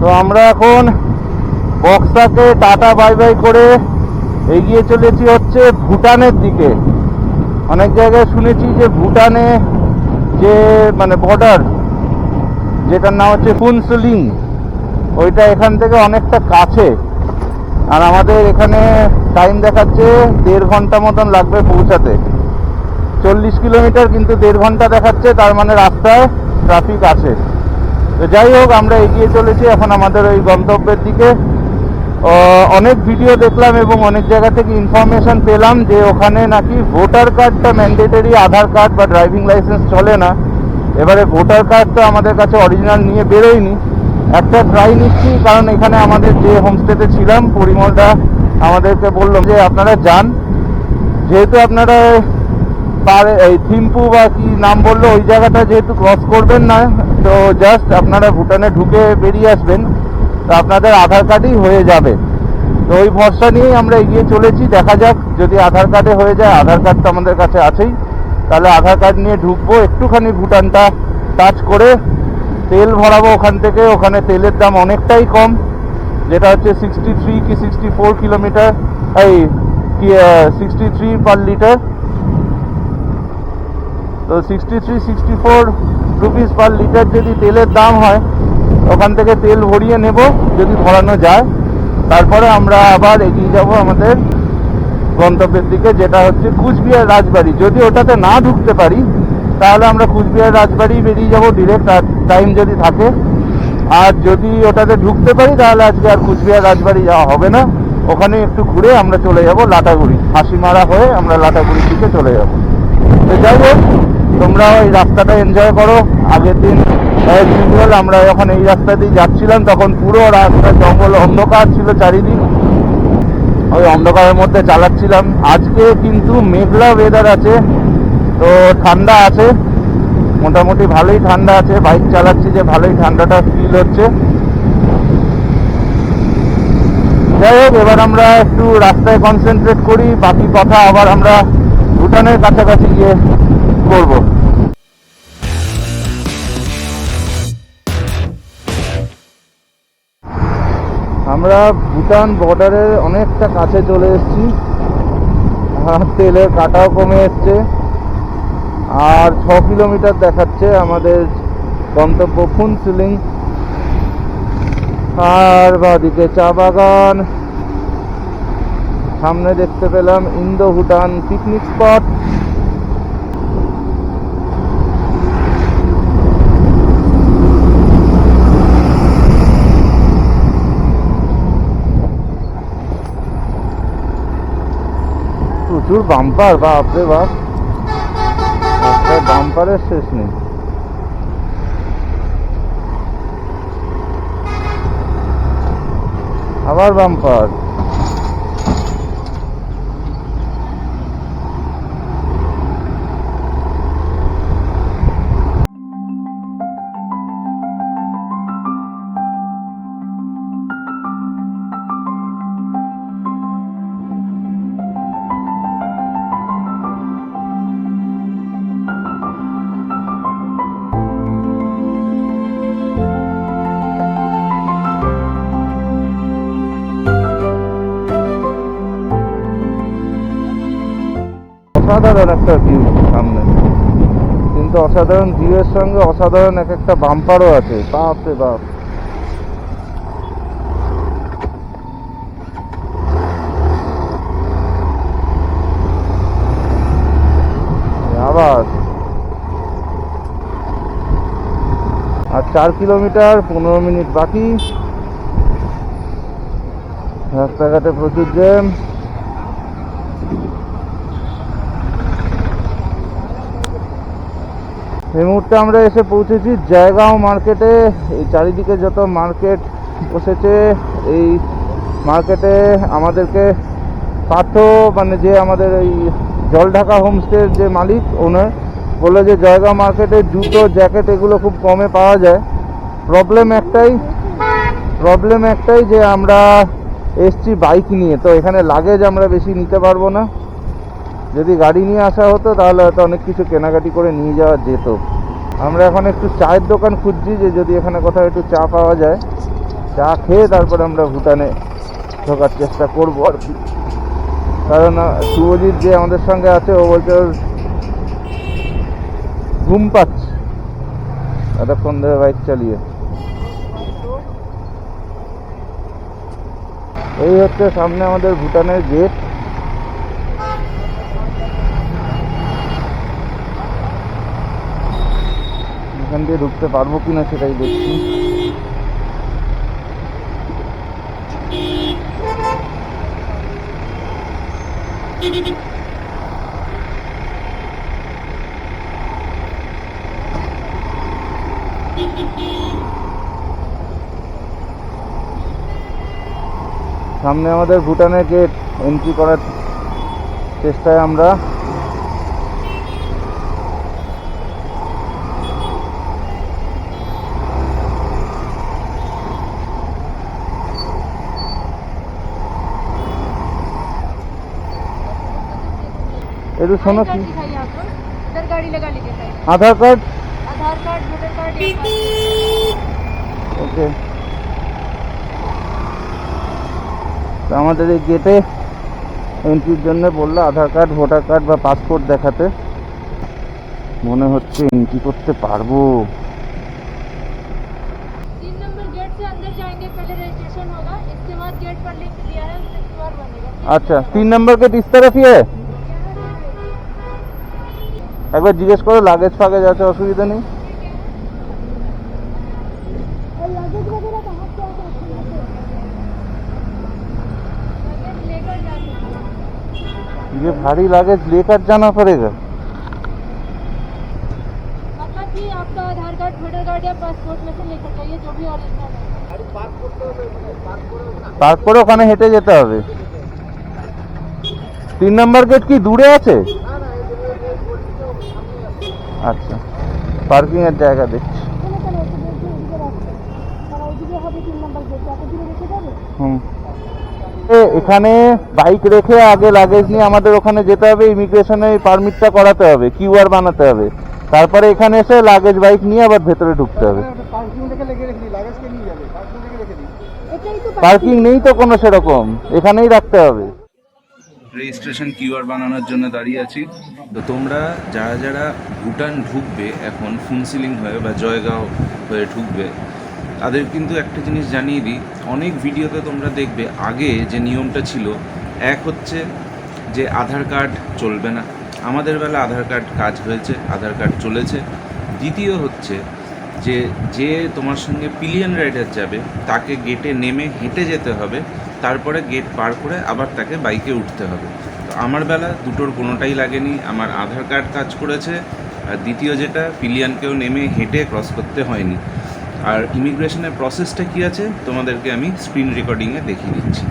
তো আমরা এখন বক্সাকে টাটা বাই বাই করে এগিয়ে চলেছি হচ্ছে ভুটানের দিকে। অনেক জায়গায় শুনেছি যে ভুটানে যে মানে বর্ডার, যেটার নাম হচ্ছে ফুনসুলিং, ওইটা এখান থেকে অনেকটা কাছে। আর আমাদের এখানে টাইম দেখাচ্ছে 1.5 ঘন্টা মতন লাগবে পৌঁছাতে। 40 কিলোমিটার, কিন্তু 1.5 ঘন্টা দেখাচ্ছে, তার মানে রাস্তায় ট্রাফিক আছে। তো যাই হোক, আমরা এগিয়ে চলেছি এখন আমাদের ওই গন্তব্যের দিকে। অনেক ভিডিও দেখলাম এবং অনেক জায়গা থেকে ইনফরমেশন পেলাম যে ওখানে নাকি ভোটার কার্ডটা ম্যান্ডেটরি, আধার কার্ড বা ড্রাইভিং লাইসেন্স চলে না। এবারে ভোটার কার্ড তো আমাদের কাছে অরিজিনাল নিয়ে বেরোয়নি, একটা ট্রাই নিচ্ছি। কারণ এখানে আমাদের যে হোমস্টেতে ছিলাম, পরিমলদা আমাদেরকে বললো যে আপনারা যান, যেহেতু আপনারা এই থিম্পু বা কি নাম বললো ওই জায়গাটা যেহেতু ক্রস করবেন না, তো জাস্ট আপনারা ভুটানে ঢুকে বেরিয়ে আসবেন, তো আপনাদের আধার কার্ডই হয়ে যাবে। তো ওই ভরসা নিয়েই আমরা এগিয়ে চলেছি। দেখা যাক, যদি আধার কার্ডে হয়ে যায়, আধার কার্ড তো আমাদের কাছে আছেই, তাহলে আধার কার্ড নিয়ে ঢুকবো। একটুখানি ভুটানটা টাচ করে তেল ভরাবো ওখান থেকে। ওখানে তেলের দাম অনেকটাই কম, যেটা হচ্ছে 63 কি 64 কিলোমিটার, এই 63 পার লিটার। তো 63-64 রুপিস পার লিটার যদি তেলের দাম হয়, ওখান থেকে তেল ভরিয়ে নেব যদি ভরানো যায়। তারপরে আমরা আবার এগিয়ে যাব আমাদের গন্তব্যের দিকে, যেটা হচ্ছে কুচবিহার রাজবাড়ি। যদি ওটাতে না ঢুকতে পারি, তাহলে আমরা কুচবিহার রাজবাড়ি বেরিয়ে যাব ডিরেক্ট, টাইম যদি থাকে। আর যদি ওটাতে ঢুকতে পারি, তাহলে আজকে আর কুচবিহার রাজবাড়ি যাওয়া হবে না। ওখানে একটু ঘুরে আমরা চলে যাব লাটাগুড়ি, হাসিমারা হয়ে আমরা লাটাগুড়ির দিকে চলে যাব। তো যাই হোক, তোমরা এই রাস্তাটা এনজয় করো। আগের দিন আমরা যখন এই রাস্তা দিয়ে যাচ্ছিলাম, তখন পুরো রাস্তা জঙ্গল, অন্ধকার ছিল চারিদিক, ওই অন্ধকারের মধ্যে চালাচ্ছিলাম। আজকে কিন্তু মেঘলা ওয়েদার আছে, তো ঠান্ডা আছে, মোটামুটি ভালোই ঠান্ডা আছে। বাইক চালাচ্ছি যে ভালোই ঠান্ডাটা ফিল হচ্ছে। যাই হোক, এবার আমরা একটু রাস্তায় কনসেন্ট্রেট করি, বাকি কথা আবার আমরা ভুটানের কাছাকাছি গিয়ে করব। আমরা ভুটান বর্ডারের অনেকটা কাছে চলে এসেছি, তেলের কাটাও কমে এসছে। আর 6 কিলোমিটার দেখাচ্ছে আমাদের গন্তব্য ফুনসুলিং। আর বাদিকে চা বাগান, সামনে দেখতে পেলাম ইন্দো ভুটান পিকনিক স্পট। প্রচুর বাম্পার, বাপরে বাপ, বাম্পারের শেষ নেই। আবার বাম্পার। অসাধারণ একটা ভিউ সামনে, কিন্তু অসাধারণ ভিউয়ের সঙ্গে অসাধারণ এক একটা বাম্পারও আছে। বাপরে বাপ, আবার আর 4 কিলোমিটার, 15 মিনিট বাকি। রাস্তাঘাটে প্রচুর জ্যাম। এই মুহূর্তে আমরা এসে পৌঁছেছি জয়গাঁও মার্কেটে। এই চারিদিকে যত মার্কেট বসেছে, এই মার্কেটে আমাদেরকে পার্থ, মানে যে আমাদের এই জলঢাকা হোমস্টের যে মালিক, ওনার বললো যে জয়গাঁও মার্কেটে জুতো, জ্যাকেট এগুলো খুব কমে পাওয়া যায়। প্রবলেম একটাই যে আমরা এসছি বাইক নিয়ে, তো এখানে লাগেজ আমরা বেশি নিতে পারবো না। যদি গাড়ি নিয়ে আসা হতো তাহলে হয়তো অনেক কিছু কেনাকাটি করে নিয়ে যাওয়া যেত। আমরা এখন একটু চায়ের দোকান খুঁজছি, যে যদি এখানে কোথাও একটু চা পাওয়া যায়। চা খেয়ে তারপরে আমরা ভুটানে ঢোকার চেষ্টা করবো আর কি। কারণ শুভজিৎ যে আমাদের সঙ্গে আছে ও বলছে ওর ঘুম পাচ্ছে এতক্ষণ ধরে বাইক চালিয়ে। এই হচ্ছে সামনে আমাদের ভুটানের গেট। এখান দিয়ে ঢুকতে পারবো কিনা সেটাই দেখছি। সামনে আমাদের ভুটানের গেট, এন্ট্রি করার চেষ্টায় আমরা। একটু শোনো কি আধার কার্ড ওকে। আমাদের এই গেটে এন্ট্রির জন্য বললো আধার কার্ড, ভোটার কার্ড বা পাসপোর্ট দেখাতে। মনে হচ্ছে এন্ট্রি করতে পারবো। 3 नंबर गेट से अंदर जाएंगे, पहले रजिस्ट्रेशन होगा, इसके बाद गेट पर लिख दिया है उससे क्यूआर बनेगा। अच्छा 3 नंबर गेट इस तरफ ही है। একবার জিজ্ঞেস করো লাগেজ ফাগেজ আছে, অসুবিধা নেই। और लगेज वगैरह कहाँ से आते हैं? लगेज लेकर जाना है। ये भारी लगेज लेकर जाना पड़ेगा। मतलब कि आपका आधार कार्ड, वोटर कार्ड या पासपोर्ट में से लेकर जाइए, जो भी ओरिजिनल है। পার্ক করে ওখানে হেঁটে যেতে হবে। 3 নম্বর গেট কি দূরে আছে? আচ্ছা, পার্কিং এর জায়গা দেখছি। এখানে বাইক রেখে আগে লাগেজ নিয়ে আমাদের ওখানে যেতে হবে, ইমিগ্রেশনে পারমিটটা করাতে হবে, কিউআর বানাতে হবে, তারপরে এখানে এসে লাগেজ বাইক নিয়ে আবার ভেতরে ঢুকতে হবে। পার্কিং নেই তো কোনো সেরকম, এখানেই রাখতে হবে। রেজিস্ট্রেশন কিউআর বানানোর জন্য দাঁড়িয়ে আছি। তো তোমরা যারা যারা ভুটান ঢুকবে এখন ফুনসিলিং হয়ে বা জয়গাঁও হয়ে ঢুকবে, তাদের কিন্তু একটা জিনিস জানিয়ে দিই, অনেক ভিডিওতে তোমরা দেখবে আগে যে নিয়মটা ছিল, এক হচ্ছে যে আধার কার্ড চলবে না, আমাদের বেলা আধার কার্ড কাজ হয়েছে, আধার কার্ড চলেছে। দ্বিতীয় হচ্ছে যে যে তোমার সঙ্গে পিলিয়ন রাইডার যাবে তাকে গেটে নেমে হেঁটে যেতে হবে, তারপরে গেট পার করে আবার তাকে বাইকে উঠতে হবে। তো আমার বেলা দুটোর কোনোটাই লাগেনি, আমার আধার কার্ড কাজ করেছে, আর দ্বিতীয় যেটা পিলিয়নকেও নেমে হেঁটে ক্রস করতে হয়নি। আর ইমিগ্রেশনের প্রসেসটা কী আছে তোমাদেরকে আমি স্ক্রিন রেকর্ডিংয়ে দেখিয়ে দিচ্ছি।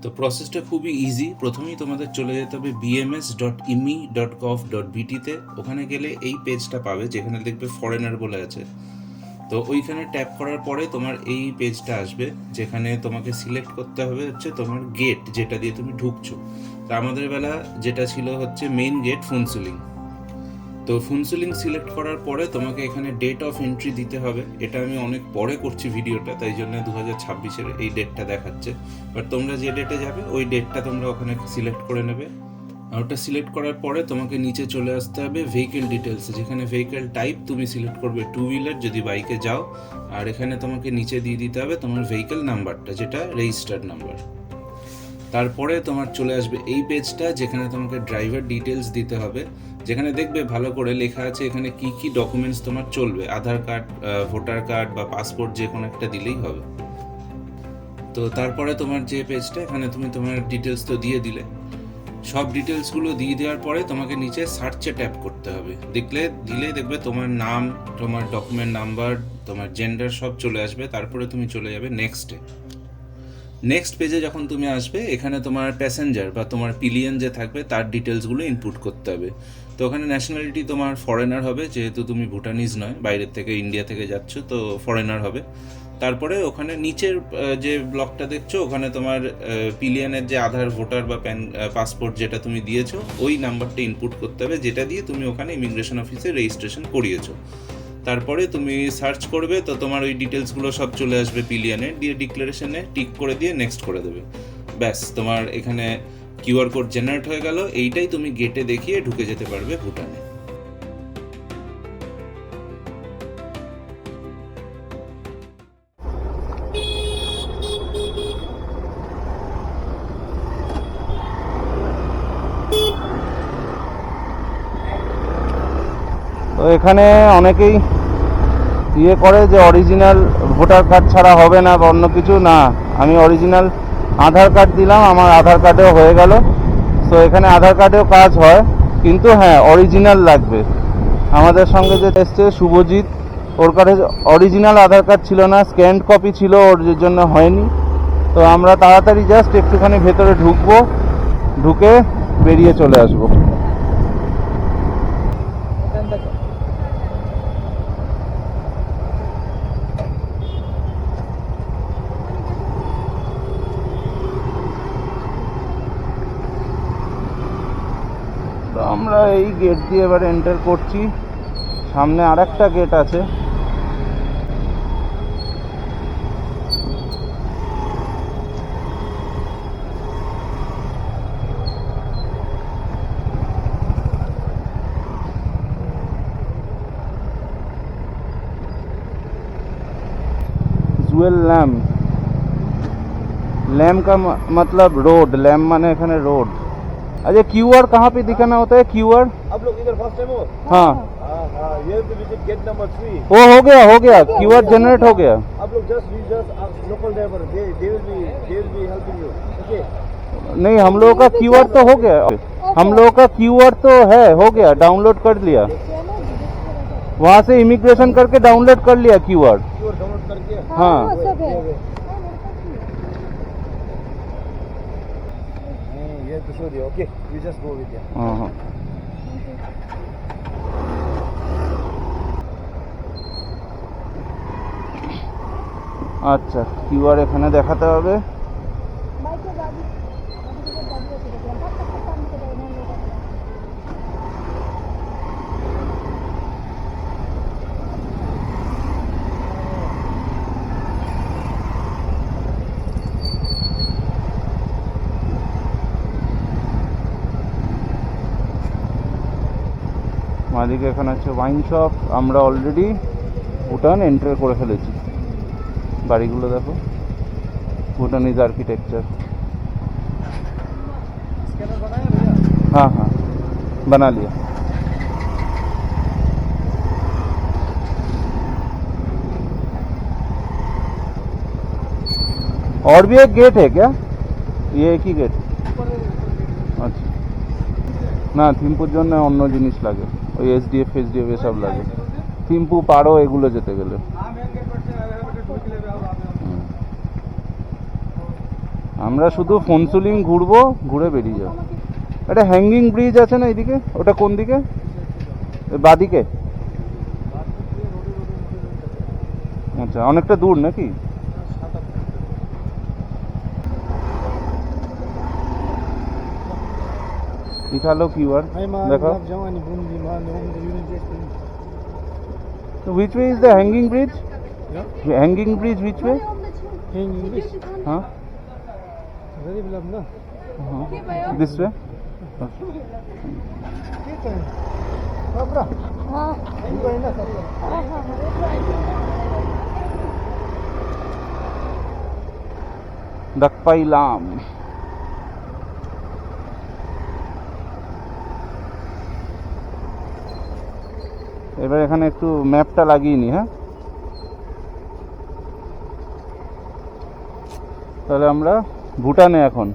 তো প্রসেসটা খুবই ইজি। প্রথমেই তোমাদের চলে যেতে হবে bms.imi.gov.bt-তে। ওখানে গেলে এই পেজটা পাবে যেখানে দেখবে ফরেনার বলে আছে। তো ওইখানে ট্যাপ করার পরে তোমার এই পেজটা আসবে, যেখানে তোমাকে সিলেক্ট করতে হবে হচ্ছে তোমার গেট যেটা দিয়ে তুমি ঢুকছো। তো আমাদের বেলা যেটা ছিল হচ্ছে মেইন গেট ফুনসিলিং। তো ফুনসিলিং সিলেক্ট করার পরে তোমাকে এখানে ডেট অফ এন্ট্রি দিতে হবে। এটা আমি অনেক পরে করছি ভিডিওটা, তাই জন্য 2026-এর এই ডেটটা দেখাচ্ছে। বাট তোমরা যে ডেটে যাবে ওই ডেটটা তোমরা ওখানে সিলেক্ট করে নেবে। আর ওটা সিলেক্ট করার পরে তোমাকে নিচে চলে আসতে হবে ভেহিকেল ডিটেলস, যেখানে ভেহিকেল টাইপ তুমি সিলেক্ট করবে 2 হুইলার যদি বাইকে যাও। আর এখানে তোমাকে নিচে দিয়ে দিতে হবে তোমার ভেহিকেল নাম্বারটা, যেটা রেজিস্টার্ড নাম্বার। তারপরে তোমার চলে আসবে এই পেজটা, যেখানে তোমাকে ড্রাইভার ডিটেলস দিতে হবে, যেখানে দেখবে ভালো করে লেখা আছে এখানে কি কি ডকুমেন্টস তোমার চলবে। আধার কার্ড, ভোটার কার্ড বা পাসপোর্ট যে কোনো একটা দিলেই হবে। তো তারপরে তোমার যে পেজটা, এখানে তুমি তোমার ডিটেলস তো দিয়ে দিলে, সব ডিটেলসগুলো দিয়ে দেওয়ার পরে তোমাকে নিচে সার্চে ট্যাপ করতে হবে। দিলে দেখবে তোমার নাম, তোমার ডকুমেন্ট নাম্বার, তোমার জেন্ডার সব চলে আসবে। তারপরে তুমি চলে যাবে নেক্সটে। নেক্সট পেজে যখন তুমি আসবে, এখানে তোমার প্যাসেঞ্জার বা তোমার পিলিয়ন যে থাকবে তার ডিটেলসগুলো ইনপুট করতে হবে। তো ওখানে ন্যাশনালিটি তোমার ফরেনার হবে, যেহেতু তুমি ভুটানিজ নয়, বাইরের থেকে ইন্ডিয়া থেকে যাচ্ছ, তো ফরেনার হবে। তারপরে ওখানে নিচের যে ব্লকটা দেখছো, ওখানে তোমার পিলিয়নের যে আধার, ভোটার বা পাসপোর্ট যেটা তুমি দিয়েছো, ওই নাম্বারটা ইনপুট করতে হবে, যেটা দিয়ে তুমি ওখানে ইমিগ্রেশন অফিসে রেজিস্ট্রেশন করিয়েছো। তারপরে তুমি সার্চ করবে, তো তোমার ওই ডিটেলসগুলো সব চলে আসবে পিলিয়নে, দিয়ে ডিক্লারেশনে টিক করে দিয়ে নেক্সট করে দেবে। ব্যাস, তোমার এখানে কিউআর কোড জেনারেট হয়ে গেল। এইটাই তুমি গেটে দেখিয়ে ঢুকে যেতে পারবে ভুটানে। তো এখানে অনেকেই ইয়ে করে যে অরিজিনাল ভোটার কার্ড ছাড়া হবে না বা অন্য কিছু না। আমি অরিজিনাল আধার কার্ড দিলাম, আমার আধার কার্ডেও হয়ে গেল। তো এখানে আধার কার্ডেও কাজ হয়, কিন্তু হ্যাঁ অরিজিনাল লাগবে। আমাদের সঙ্গে যে এসছে শুভজিৎ, ওর কাছে অরিজিনাল আধার কার্ড ছিল না, স্ক্যান্ড কপি ছিল, ওর জন্য হয়নি। তো আমরা তাড়াতাড়ি জাস্ট একটুখানি ভেতরে ঢুকবো, ঢুকে বেরিয়ে চলে আসবো। তো আমরা এই গেট দিয়ে এবারে এন্টার করছি। সামনে আরেকটা গেট আছে। জুয়েল लैम्प, लैम्प का मतलब रोड, लैम्प माने एखाने रोड। अच्छा क्यूआर कहाँ पे दिखाना होता है? क्यूआर आप लोग इधर फर्स्ट टाइम हो? हाँ ये तो विजिट गेट नंबर 3। वो हो गया क्यूआर जनरेट हो गया। आप लोग just local driver, they will be helping you. Okay, नहीं हम लोगों का क्यूआर तो हो गया, हम लोगों का क्यूआर तो है, हो गया, डाउनलोड कर लिया। वहाँ से इमिग्रेशन करके डाउनलोड कर लिया क्यूआर। क्यूआर डाउनलोड करके हाँ सब है। ये तो शो दिया। Okay, you just go with या। हाँ हाँ আচ্ছা কিউআর এখানে দেখাতে হবে। মালিক এখানে আছে ওয়াইন শপ। আমরা অলরেডি ভুটান এন্টার করে ফেলেছি। বাড়িগুলো দেখো, भूटानीज आर्किटेक्चर। स्कैनर बनाया भैया? हाँ हाँ बना लिया। और भी एक गेट है क्या? ये एक ही गेट? আচ্ছা না, থিম্পুর জন্য অন্য জিনিস লাগে, ওই এসডিএফ এসব লাগে। থিম্পু পারো এগুলো যেতে গেলে। আমরা শুধু ফনসুলিং ঘুরবো, ঘুরে বেরিয়ে যাবো। একটা হ্যাঙ্গিং ব্রিজ আছে না এইদিকে? ওটা কোন দিকে? বাদিকে? আচ্ছা অনেকটা দূর নাকি? दिखालो कीवर्ड देखो। Which way is the hanging bridge? Yeah. Hanging bridge which way? English. हाँ Very well, no? हाँ this way? ठीक है। कपड़ा? हाँ। ठीक है ना कपड़ा? दक्पाइलाम। এবার এখানে একটু ম্যাপটা লাগিয়ে নি। হ্যাঁ তাহলে আমরা ভুটানে এখন।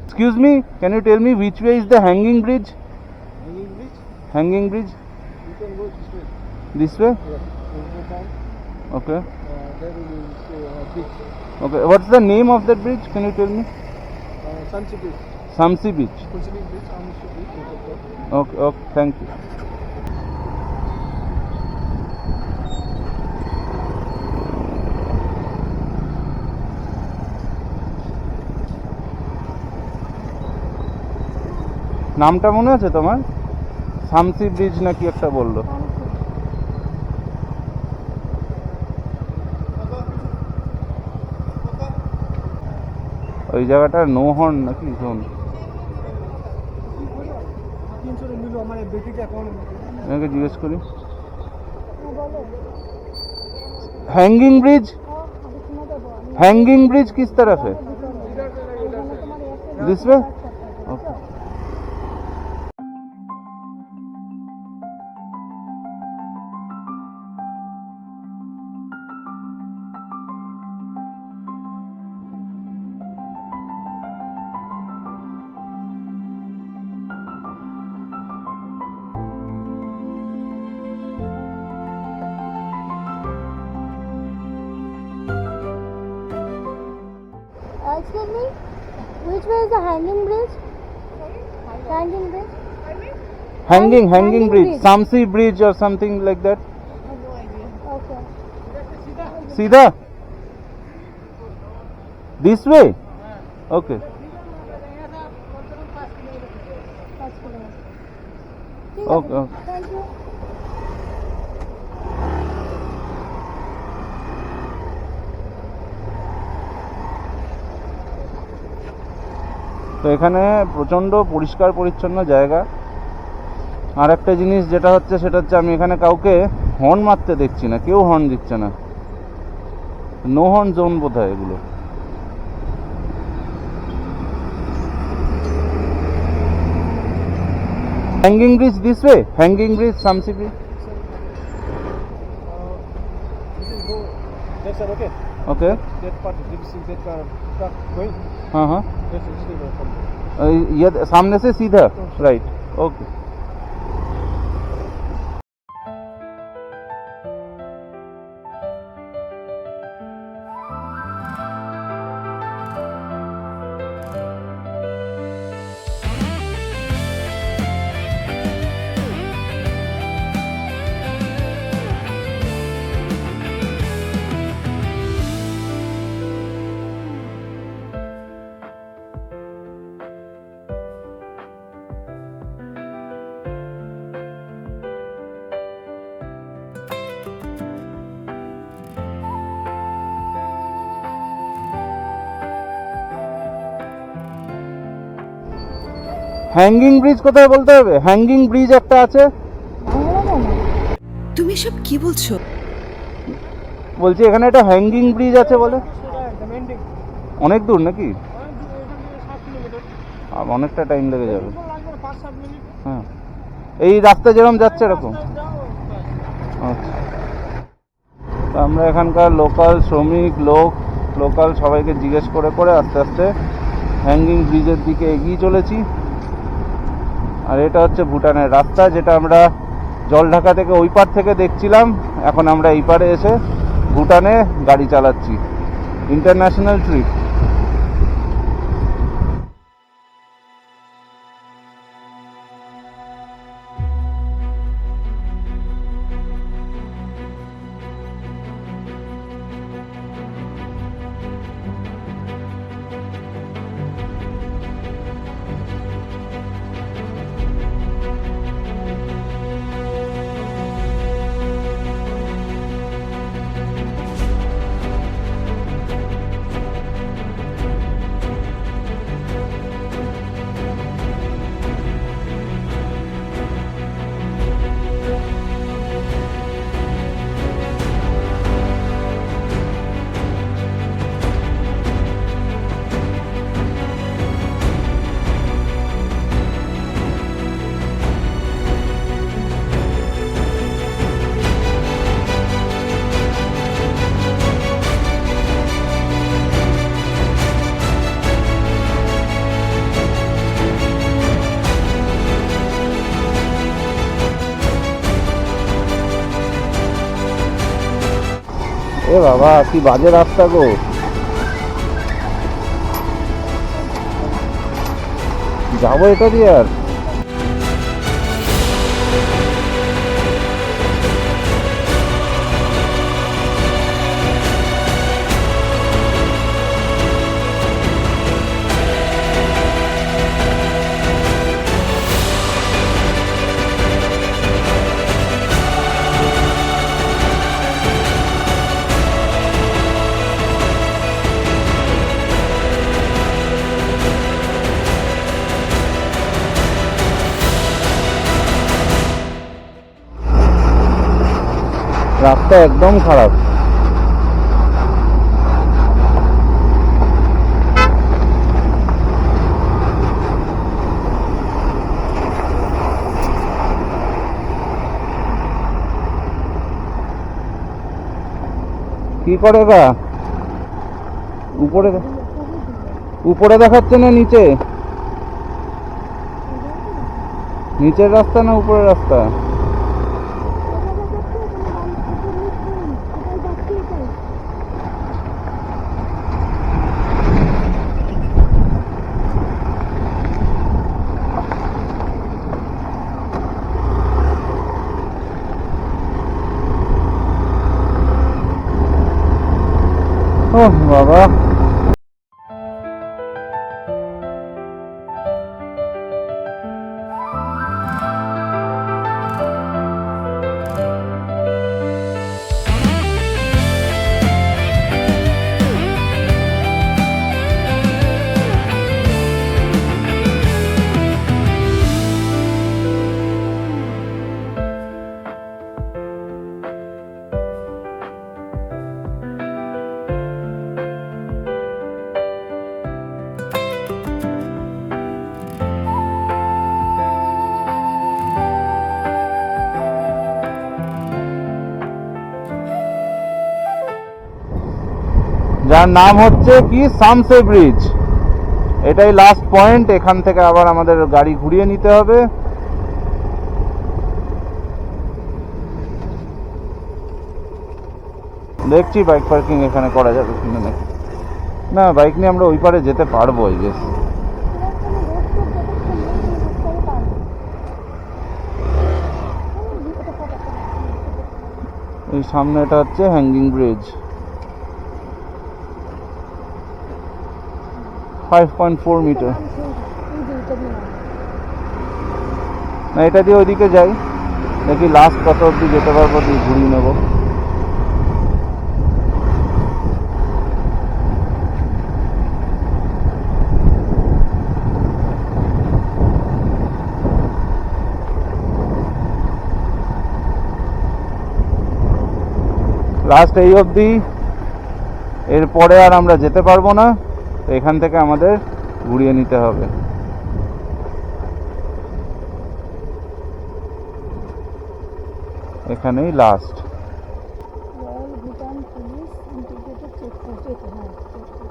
Excuse me, can you tell me which way is the hanging bridge? Hanging bridge? Hanging bridge You can go this way. this way? Yeah. You go down. Okay There will be a beach. okay, what's the name of that bridge? Can you tell me? Sunset Beach. Samsi beach. Kunchini Beach, Amushu Beach. Okay okay, thank you. নামটা মনে আছে তোমার? Samsi bridge নাকি একটা বললো। ওই জায়গাটা no horn নাকি শোন 300 मिलो हमारे बेटी के अकाउंट में আমাকে জিজ্ঞেস করি हैंगिंग ब्रिज हैंगिंग ब्रिज किस तरफ है this way okay Excuse me, which way is the hanging bridge? Hanging bridge? Hanging Hanging bridge bridge. सामसी ब्रिज और समथिंग लाइक दैट Okay. सीधा दिस वे ओके 5 kilometers. ठीक है, Okay, okay. Thank you. তো এখানে প্রচণ্ড পরিষ্কার পরিচ্ছন্ন জায়গা আর একটা জিনিস যেটা হচ্ছে সেটা হচ্ছে আমি এখানে কাউকে হর্ন মারতে দেখছি না কেউ হর্ন দিচ্ছে না নো হর্ন জোন বোধহয় এগুলো hanging bridge this way hanging bridge Samsi bridge this is go that side okay okay that part if you see that truck going हाँ हाँ yes it's still from there ये सामने से सीधा राइट ओके হ্যাঙ্গিং ব্রিজ কোথায় বলতে হবে hanging bridge একটা আছে তুমি সব কি বলছো? বলছি এখানে একটা হ্যাঙ্গিং ব্রিজ আছে বলে the main thing অনেক দূর নাকি 7 kilometers অনেকটা টাইম লেগে যাবে লাগবে 5-7 মিনিট হ্যাঁ এই রাস্তা যেরকম যাচ্ছে এরকম আচ্ছা তো আমরা এখানকার লোকাল শ্রমিক লোকাল সবাইকে জিজ্ঞেস করে করে আস্তে আস্তে হ্যাঙ্গিং ব্রিজের দিকে এগিয়ে চলেছি আর এটা হচ্ছে ভুটানের রাস্তা যেটা আমরা জলঢাকা থেকে ওই পার থেকে দেখছিলাম এখন আমরা এই পারে এসে ভুটানে গাড়ি চালাচ্ছি ইন্টারন্যাশনাল ট্রিপ এ বাবা কি বাজে রাস্তা গো যাবো এটা দিয়ে আর রাস্তা একদম খারাপ। কি করে গা? উপরে উপরে দেখাচ্ছে না নিচে? নিচের রাস্তা না উপরের রাস্তা? ওহ বাবা, যার নাম হচ্ছে কি সামসে ব্রিজ। এটাই লাস্ট পয়েন্ট। এখান থেকে আবার আমাদের গাড়ি ঘুরিয়ে নিতে হবে। দেখছি বাইক পার্কিং এখানে করা যাবে কিনা নাকি। না, বাইক নিয়ে আমরা ওই পারে যেতে পারবো আই গেস। এই সামনে এটা হচ্ছে হ্যাঙ্গিং ব্রিজ, 5.4 মিটার। না, এটা দিয়ে ওইদিকে যাই, দেখি লাস্ট কত অব্দি যেতে পারবো, দিয়ে ঘুরিয়ে নেবো। লাস্ট এই অবধি, এরপরে আর আমরা যেতে পারবো না। তো এখান থেকে আমাদের ঘুরিয়ে নিতে হবে। এখানেই লাস্ট।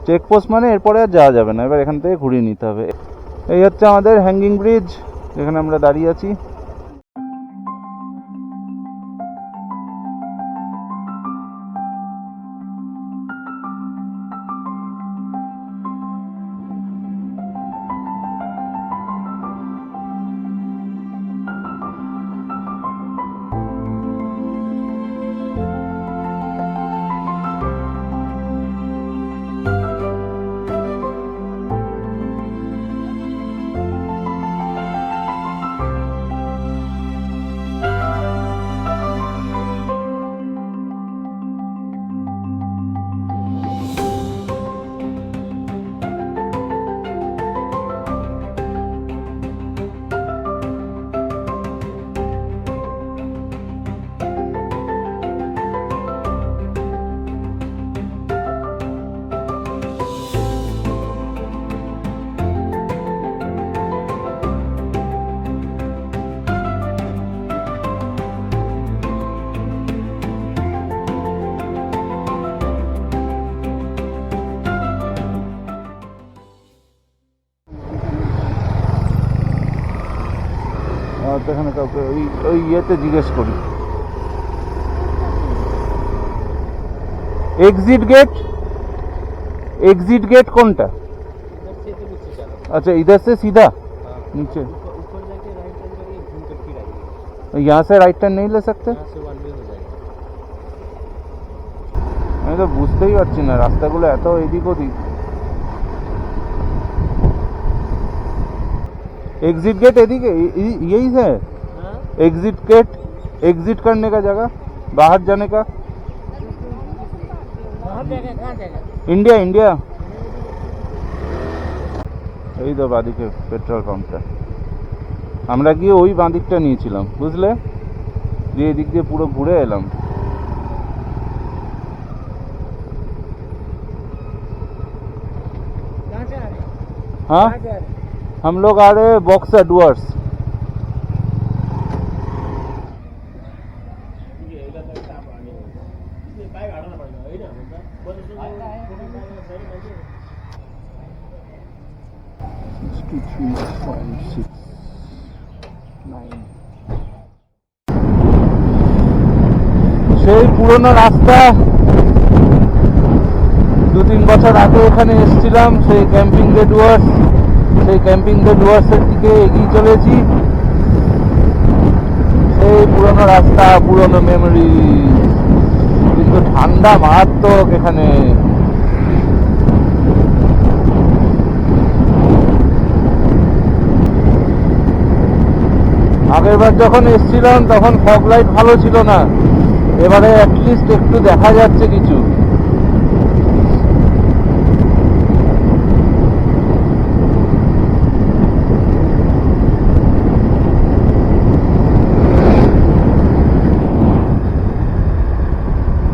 চেকপোস্ট মানে এরপরে আর যাওয়া যাবে না, এবার এখান থেকে ঘুরিয়ে নিতে হবে। এই হচ্ছে আমাদের হ্যাঙ্গিং ব্রিজ, যেখানে আমরা দাঁড়িয়ে আছি। এখানে কাউকে ওই ইয়েতে জিজ্ঞেস করি। एग्जिट गेट कौन टा? अच्छा, इधर से सीधा नीचे ऊपर जाके राइट टर्न करके घूम कर फिर आइए। यहाँ से राइट टर्न नहीं ले सकते? यहाँ से वन वे हो जाएगा। আমি তো বুঝতেই পারছি না, রাস্তাগুলো এত এদিক ওদিক। एग्जिट गेट एदिके यही है? एग्जिट गेट, एग्जिट करने का जगह, बाहर जाने का। इंडिया इंडिया এই তো বাদিকে পেট্রোল পাম্পটা। আমরা গিয়ে ওই বাঁদিকটা নিয়েছিলাম, বুঝলে, দিয়ে এদিক দিয়ে পুরো ঘুরে এলাম। हाँ हम लोग आ रहे हैं बॉक्सर डुअर्स। সেই পুরনো রাস্তা, 2-3 বছর আগে এখানে এসেছিলাম, সেই ক্যাম্পিং দ্য ডুয়ার্স, সেই ক্যাম্পিং দ্য ডুয়ার্সের দিকে এগিয়ে চলেছি। সেই পুরনো রাস্তা, পুরনো মেমোরি, কিন্তু ঠান্ডা মারাত্মক এখানে। আগেরবার যখন এসেছিলাম তখন ফগ লাইট ভালো ছিল না, এবারে অ্যাটলিস্ট একটু দেখা যাচ্ছে কিছু।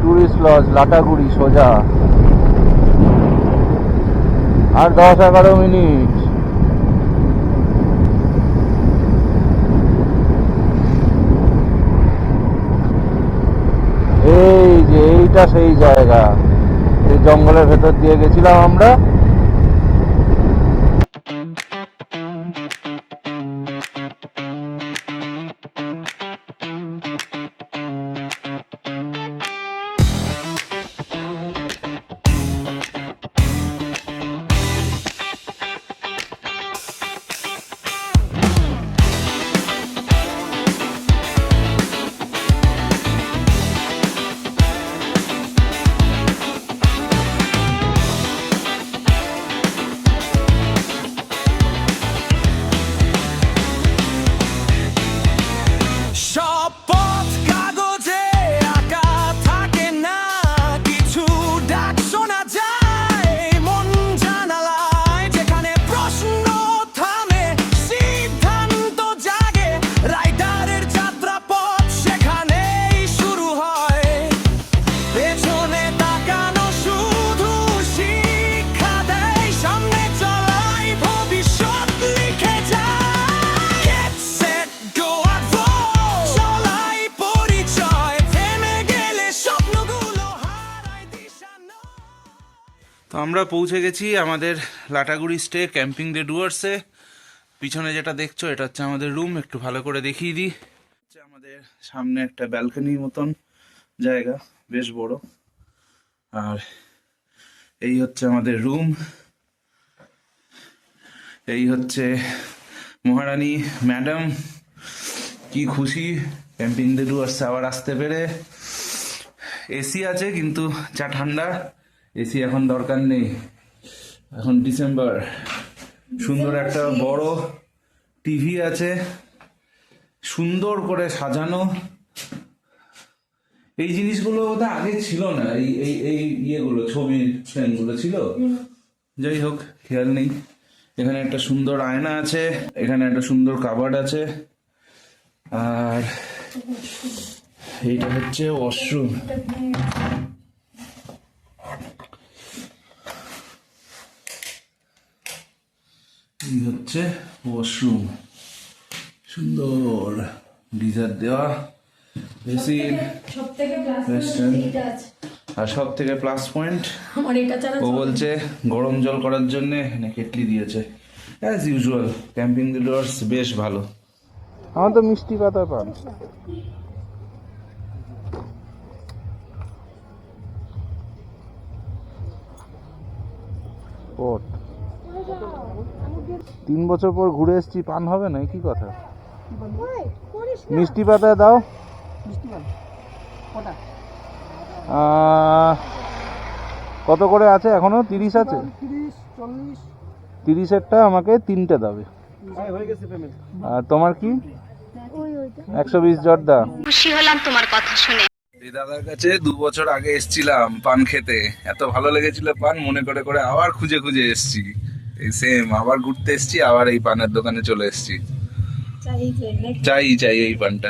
টুরিস্ট লজ লাটাগুড়ি সোজা, আর 10-11 মিনিট। এই যে এইটা সেই জায়গা, এই জঙ্গলের ভেতর দিয়ে গেছিলাম আমরা। তো আমরা পৌঁছে গেছি আমাদের লাটাগুড়ি স্টে ক্যাম্পিং দ্য ডুয়ার্সে। পিছনে যেটা দেখছো এটা হচ্ছে আমাদের রুম, একটু ভালো করে দেখিয়ে দিই। আমাদের সামনে একটা ব্যালকনির মতন জায়গা, বেশ বড়। আর এই হচ্ছে আমাদের রুম, এই হচ্ছে মহারানী ম্যাডাম, কি খুশি ক্যাম্পিং দ্য ডুয়ার্সে আবার আসতে পেরে। এসি আছে কিন্তু যা ঠান্ডা, এসি এখন দরকার নেই, এখন ডিসেম্বর। সুন্দর একটা বড় টিভি আছে, সুন্দর করে সাজানো। এই জিনিসগুলো ওটা আগে ছিল না, এই এই এই ইয়েগুলো, ছবির ফ্রেমগুলো ছিল, যাই হোক খেয়াল নেই। এখানে একটা সুন্দর আয়না আছে, এখানে একটা সুন্দর কাবার্ড আছে, আর এইটা হচ্ছে ওয়াশরুম। এই হচ্ছে ওয়াশরুম, সুন্দর গিজার দেওয়া, বেসিন, আর সব থেকে প্লাস পয়েন্ট ও বলছে গরম জল করার জন্য এখানে কেটলি দিয়েছে। As usual camping the Dooars বেশ ভালো। আমার তো মিষ্টি পাতা পান। স্পট 3 বছর পর ঘুরে এসেছি, পান হবে না, কি কথা? মিষ্টি পাতা দাও। কত করে আছে এখনো? 30 আছে? 30-এরটা আমাকে 3টে দেবে। আর তোমার কি? 120 জর্দা। খুশি হলাম তোমার কথা শুনে। এই দাদার কাছে 2 বছর আগে এসেছিলাম পান খেতে, এত ভালো লেগেছিল পান, মনে করে করে আবার খুঁজে খুঁজে এসেছি। এই সেম আবার ঘুরতে এসেছি, আবার এই পানের দোকানে চলে এসেছি। চাই এই পানটা।